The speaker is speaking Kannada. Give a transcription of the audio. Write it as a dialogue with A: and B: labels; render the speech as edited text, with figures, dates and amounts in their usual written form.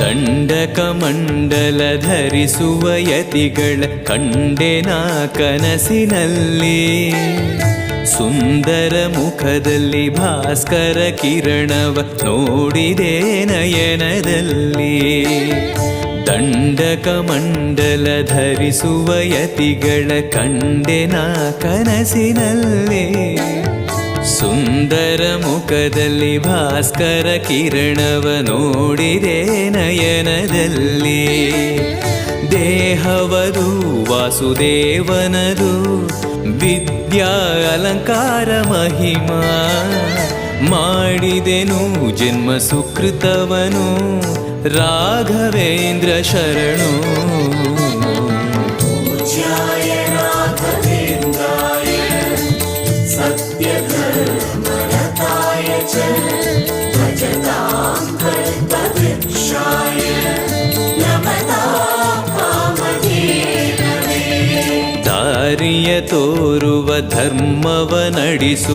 A: ದಂಡಕಮಂಡಲ ಧರಿಸುವ ಯತಿಗಳ ಕಂಡೆನ ಕನಸಿನಲ್ಲಿ. ಸುಂದರ ಮುಖದಲ್ಲಿ ಭಾಸ್ಕರ ಕಿರಣವ ನೋಡಿದೆ ನಯನದಲ್ಲಿ. ದಂಡಕಮಂಡಲ ಧರಿಸುವ ಯತಿಗಳ ಕಂಡೆನ ಕನಸಿನಲ್ಲಿ. ಸುಂದರ ಮುಖದಲ್ಲಿ ಭಾಸ್ಕರ ಕಿರಣವ ನೋಡಿದೆ ನಯನದಲ್ಲಿ. ದೇಹವದು ವಾಸುದೇವನದು ವಿದ್ಯಾ ಅಲಂಕಾರ ಮಹಿಮಾ. ಮಾಡಿದೆನು ಜನ್ಮ ಸುಕೃತವನು ರಾಘವೇಂದ್ರ ಶರಣು.
B: ಪೂಜ್ಯಾಯ ರಾಘವೇಂದ್ರಾಯ ಸತ್ಯಧರ್ಮರತಾಯ ಚ ಭಜತಾಂ ಕಲ್ಪವೃಕ್ಷಾಯ ನಮತಾಂ ಕಾಮಧೇನವೇ.
A: ದಾರಿಯ ತೋರುವ ಧರ್ಮವ ನಡೆಸು